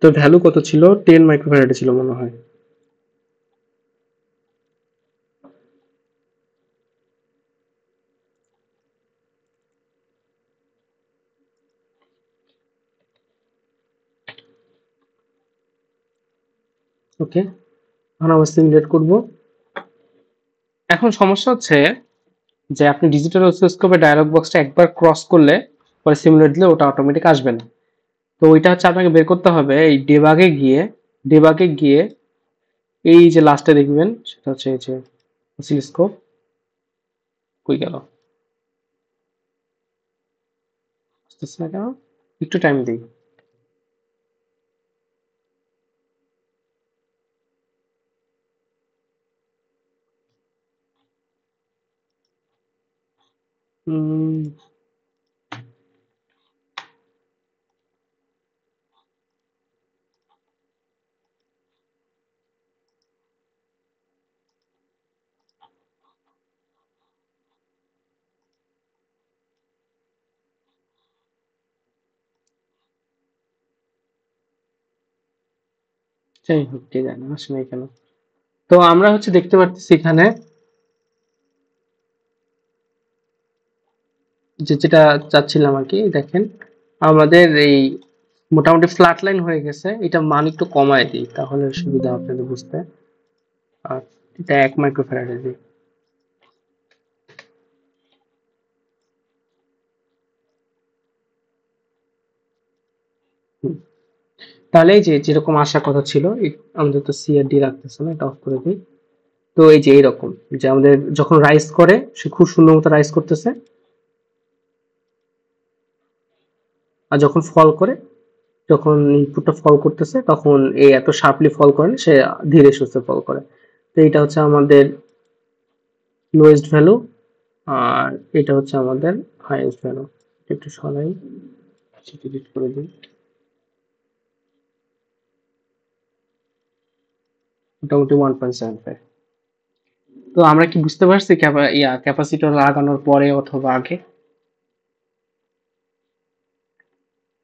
তো ভ্যালু কত ছিল? 10 মাইক্রোফ্যারাডে ছিল মনে হয়। ওকে, এখন আবার সিমুলেট করব। এখন সমস্যা হচ্ছে যে আপনি ডিজিটাল অসিলোস্কোপে ডায়ালগ বক্সটা একবার ক্রস করলে পরে সিমুলেট দিলে ওটা অটোমেটিক আসবে না। তো ওইটা হচ্ছে আপনাকে বের করতে হবে এই ডেবাগে গিয়ে এই যে লাস্টে দেখবেন সেটা হচ্ছে এই যে অসিলোস্কোপ, কই গেল, আসতেছে না কেন? একটু টাইম দিই। উম, যাই হোক, ঠিক আছে, আসে নাই কেন। তো আমরা হচ্ছে দেখতে পাচ্ছি এখানে যেটা চাচ্ছিলাম আর কি। দেখেন আমাদের এই মোটামুটি ফ্ল্যাট লাইন হয়ে গেছে। এটা মান একটু কমায় দিই তাহলে সুবিধা আপনাদের বুঝতে। আর এটা 1 মাইক্রোফ্যারাডে দিই। তাহলে এই যে যেরকম আসার কথা ছিল, আমাদের তো সি আর ডি রাখতেছে না, এটা অফ করে দিই। তো এই যে এইরকম, যে আমাদের যখন রাইজ করে সে খুব সুন্দর মতো রাইজ করতেছে, আর যখন ফল করে, যখন ইনপুটটা ফল করতেছে তখন এই এত শার্পলি ফল করে না, সে ধীরে সুস্থে ফল করে। তো এটা হচ্ছে আমাদের লোয়েস্ট ভ্যালু, আর এটা হচ্ছে আমাদের হাইয়েস্ট ভ্যালু। একটু সরাই, সেটা ডিলিট করে দিই। মোটামুটি 1.75। তো আমরা কি বুঝতে পারছি ক্যাপাসিটর লাগানোর পরে অথবা আগে?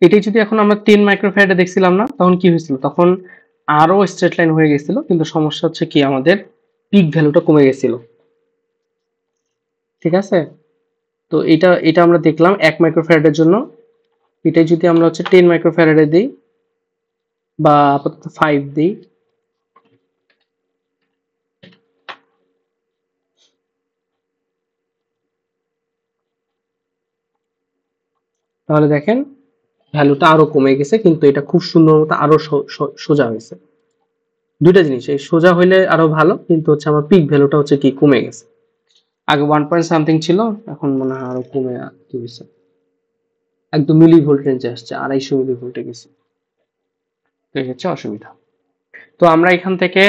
এটাই যদি এখন আমরা 10 মাইক্রোফ্যারাডে দেখছিলাম না, তখন কি হয়েছিল, তখন আরো স্ট্রেট লাইন হয়ে গেছিল, কিন্তু সমস্যা হচ্ছে কি আমাদের পিক ভ্যালুটা কমে গেছিল। ঠিক আছে, তো এটা এটা আমরা দেখলাম 1 মাইক্রোফ্যারাডের জন্য। এটাই যদি আমরা হচ্ছে 10 মাইক্রোফ্যারাডে দিই বা আপাতত 5 দিই, তাহলে দেখেন ভ্যালুটা আরো কমে গেছে, কিন্তু এটা খুব সুন্দর মতো আরো সোজা হয়েছে। দুইটা জিনিস, এই সোজা হইলে আরো ভালো, কিন্তু হচ্ছে আমার পিক ভ্যালুটা হচ্ছে কি কমে গেছে। আগে 1 পয়েন্ট সামথিং ছিল, এখন মনে হয় আরো কমে কি হয়েছে, একদম মিলি ভোল্ট রেঞ্জে আসছে, 250 মিলি ভোল্টে গেছে। তো এই হচ্ছে অসুবিধা। তো আমরা এখান থেকে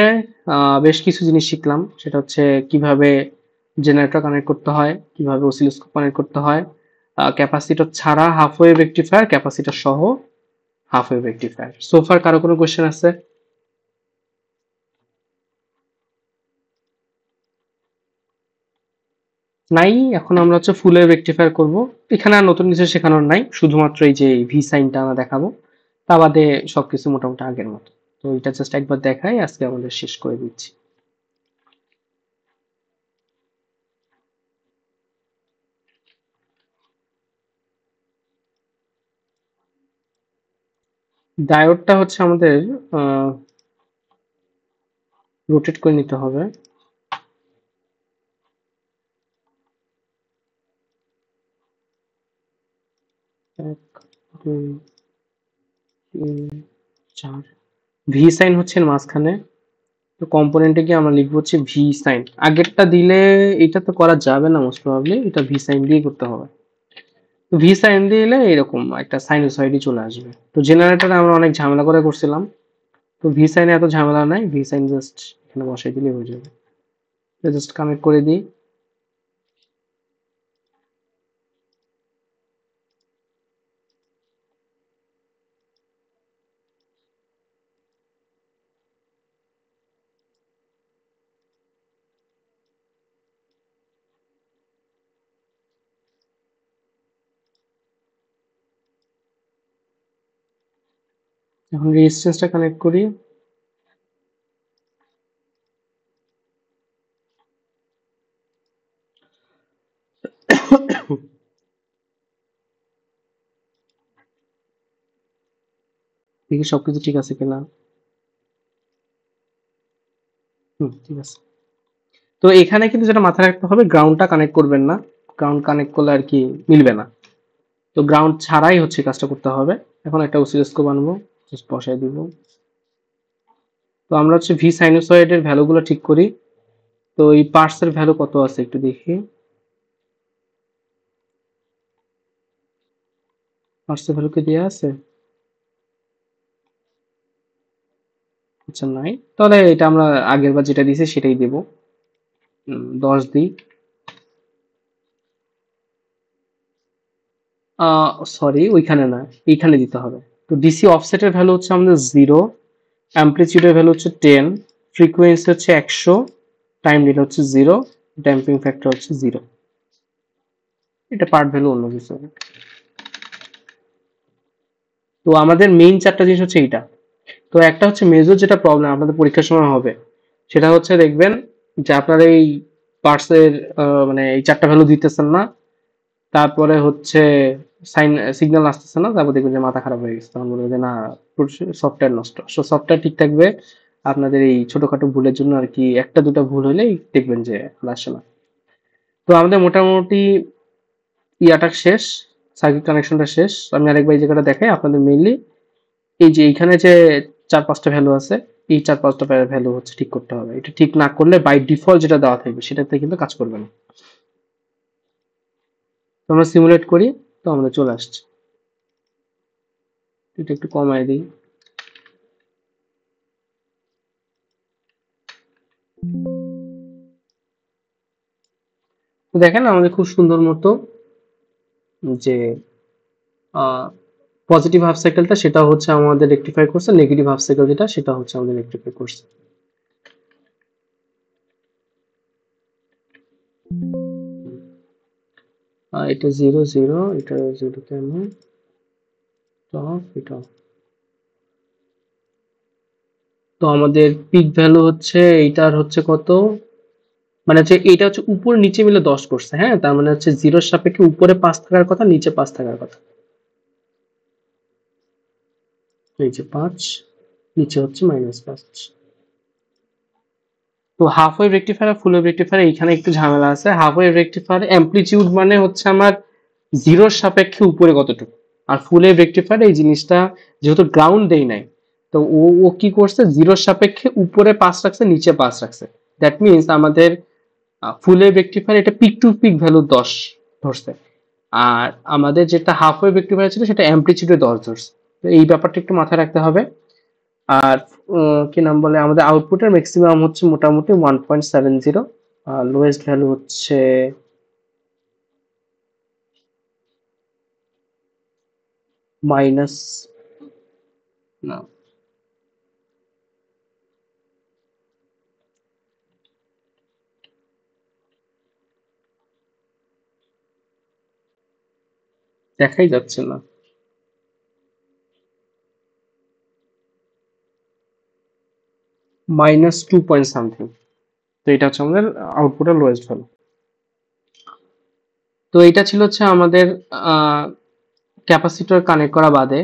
বেশ কিছু জিনিস শিখলাম, সেটা হচ্ছে কিভাবে জেনারেটর কানেক্ট করতে হয়, কিভাবে অসিলোস্কোপ কানেক্ট করতে হয়, ক্যাপাসিটর ছাড়া হাফ ওয়েভ রেকটিফায়ার, ক্যাপাসিটর সহ হাফ ওয়েভ রেকটিফায়ার। সোফার কারো কোনো কোশ্চেন আছে? নাই। এখন আমরা হচ্ছে ফুল ওয়েভ রেকটিফায়ার করব। এখানে আর নতুন কিছু শেখানোর নাই, শুধুমাত্র এই যে ভি সাইনটা আমরা দেখাবো, তা বাদে সবকিছু মোটামুটি আগের মতো। তো এটা জাস্ট একবার দেখাই, আজকে আমাদের শেষ করে দিচ্ছি। ডায়োডটা হচ্ছে আমাদের রোটেট করে নিতে হবে। এক, দুই, তিন, চার। ভি সাইন হচ্ছে এর মাঝখানে। তো কম্পোনেন্টে গিয়ে আমরা লিখবো হচ্ছে ভি সাইন। আগেরটা দিলে এটা তো করা যাবে না, মোস্ট প্রবাবলি এটা ভি সাইন দিয়ে করতে হবে। তো ভি সাইন দিলে এরকম একটা সাইনোসয়েডই চলে আসবে। তো জেনারেটরে আমরা অনেক ঝামেলা করে করছিলাম, তো ভি সাইনে এত ঝামেলা নাই, ভি সাইন জাস্ট এখানে বসাই দিলে হয়ে যাবে। জাস্ট কানেক্ট করে দিই। এখন রেজিস্ট্যান্সটা কানেক্ট করি। দেখি সবকিছু ঠিক আছে কিনা। ঠিক আছে। তো এখানে কিন্তু যেটা মাথায় রাখতে হবে, গ্রাউন্ডটা কানেক্ট করবেন না, গ্রাউন্ড কানেক্ট করলে আর কি মিলবে না। তো গ্রাউন্ড ছাড়াই হচ্ছে কাজটা করতে হবে। এখন একটা অসিলোস্কোপ আনবো, জাস্ট বসাই দিব। তো আমরা হচ্ছে ভি সাইনোসয়েডের ভ্যালুগুলো ঠিক করি। তো এই পার্টসের ভ্যালু কত আছে একটু দেখি। পার্টসের ভ্যালু কি দেওয়া আছে? আচ্ছা নাই, তাহলে এটা আমরা আগের বার যেটা দিয়েছি সেটাই দেব। 10 দিই। সরি, ওইখানে না, এইখানে দিতে হবে। তো ডিসি অফসেটের ভ্যালু হচ্ছে আমাদের 0, অ্যামপ্লিটিউডের ভ্যালু হচ্ছে 10, ফ্রিকোয়েন্সি হচ্ছে 100, টাইম ডিলে হচ্ছে 0, ড্যাম্পিং ফ্যাক্টর হচ্ছে 0। এটা পার্ট ভ্যালু অন্য কিছু। তো আমাদের মেইন চারটা জিনিস হচ্ছে এইটা। তো একটা হচ্ছে মেজর যেটা প্রবলেম আপনাদের পরীক্ষার সময় হবে, সেটা হচ্ছে দেখবেন যে আপনার এই পার্টসের মানে এই চারটা ভ্যালু দিতেছেন না, তারপরে হচ্ছে সাইন সিগন্যাল আসতেছে না, তারপর দেখবেন যে মাথা খারাপ হয়ে গেছে, তখন বলবে যে না, সফটওয়্যার নষ্ট। সফটওয়্যার ঠিক থাকবে, আপনাদের এই ছোটখাটো ভুলের জন্য আর কি, একটা দুটো ভুল হলেই দেখবেন যে আসে না। তো আমাদের মোটামুটি ইয়াটা শেষ, সার্কিট কানেকশনটা শেষ। আমি আরেকবার এই জায়গাটা দেখাই আপনাদের। মেইনলি এই যে এইখানে যে 4-5টা ভ্যালু আছে, এই 4-5টা ভ্যালু হচ্ছে ঠিক করতে হবে। এটা ঠিক না করলে বাই ডিফল্ট যেটা দেওয়া থাকবে সেটাতে কিন্তু কাজ করবে না। তো আমরা সিমুলেট করি, তো আমাদের চলে আসছে। এটা একটু কমায় দিই। তো দেখেন আমাদের খুব সুন্দর মতো যে পজিটিভ হাফ সাইকেলটা সেটা হচ্ছে আমাদের রেকটিফাই করছে, নেগেটিভ হাফ সাইকেল যেটা সেটা হচ্ছে আমাদের রেকটিফাই করছে। এটা 0 0, এটা 0 কেন, এটা তো আমাদের পিক ভ্যালু হচ্ছে এইটার হচ্ছে কত, মানে হচ্ছে এটা হচ্ছে উপর নিচে মিলে 10 করছে, হ্যাঁ, তার মানে হচ্ছে 0 সাপেক্ষে উপরে 5 থাকার কথা, নিচে 5 থাকার কথা। এই যে 5, নিচে হচ্ছে -5। তো হাফ ওয়েভ রেকটিফায়ার আর ফুল ওয়েভ রেকটিফায়ার এইখানে একটু ঝামেলা আছে। হাফ ওয়েভ রেকটিফায়ার অ্যামপ্লিটিউড মানে হচ্ছে আমার 0 সাপেক্ষে উপরে কতটুকু, আর ফুল ওয়েভ রেকটিফায়ার এই জিনিসটা যেহেতু গ্রাউন্ড দেই নাই, তো ও কি করছে, 0 সাপেক্ষে উপরে 5 রাখছে, নিচে 5 রাখছে। দ্যাট মিনস আমাদের ফুল ওয়েভ রেকটিফায়ার এটা পিক টু পিক ভ্যালু 10 ধরছে, আর আমাদের যেটা হাফ ওয়েভ রেকটিফায়ার ছিল সেটা অ্যামপ্লিটিউডে 10 ধরছে। তো এই ব্যাপারটা একটু মাথায় রাখতে হবে। আর কি নাম বলে, আমাদের আউটপুটের ম্যাক্সিমাম হচ্ছে মোটামুটি 1.70, আর লোয়েস্ট ভ্যালু হচ্ছে মাইনাস, না দেখাই যাচ্ছে না, -2 পয়েন্ট সামথিং। তো এটা হচ্ছে আমাদের আউটপুটের লোয়েস্ট ভ্যালু। তো এটা ছিল হচ্ছে আমাদের ক্যাপাসিটর কানেক্ট করা বাদে।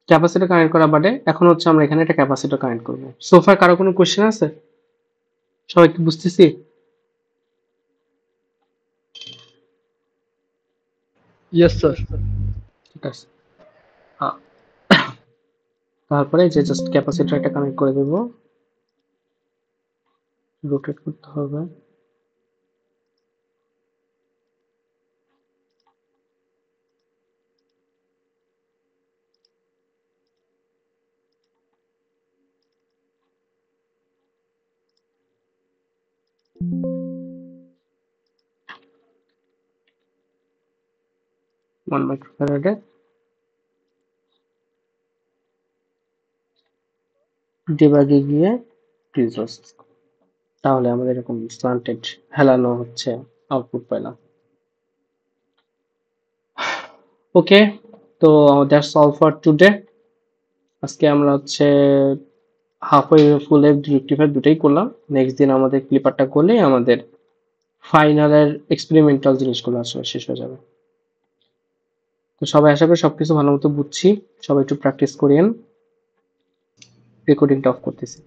ক্যাপাসিটর কানেক্ট করা বাদে এখন হচ্ছে আমরা এখানে একটা ক্যাপাসিটর কানেক্ট করব। সোফার কারো কোনো কোশ্চেন আছে? সবাই কি বুঝতেছি?
Yes sir.
ঠিক আছে। তারপরে যে জাস্ট ক্যাপাসিটর একটা কানেক্ট করে দেব, রোটেট করতে হবে। ওয়ান মাইক্রোফ্যারাডে ডিবাগে গিয়ে রিজোস, তাহলে আমাদের এরকম স্ল্যান্টেড হেলানো হচ্ছে আউটপুট পেলাম। ওকে, তো দ্যাটস অল ফর টুডে। আজকে আমরা হচ্ছে হাফ ওয়েভ ফুল ওয়েভ রেকটিফায়ার দুটাই করলাম। নেক্সট দিন আমাদের ক্লিপারটা করলেই আমাদের ফাইনালের এক্সপেরিমেন্টাল জিনিসগুলো আসলে শেষ হয়ে যাবে। তো সবাই আশা করি সবকিছু ভালো মতো বুঝছি, সবাই একটু প্র্যাকটিস করিয়েন। রেকর্ডিংটা অফ করতেছি।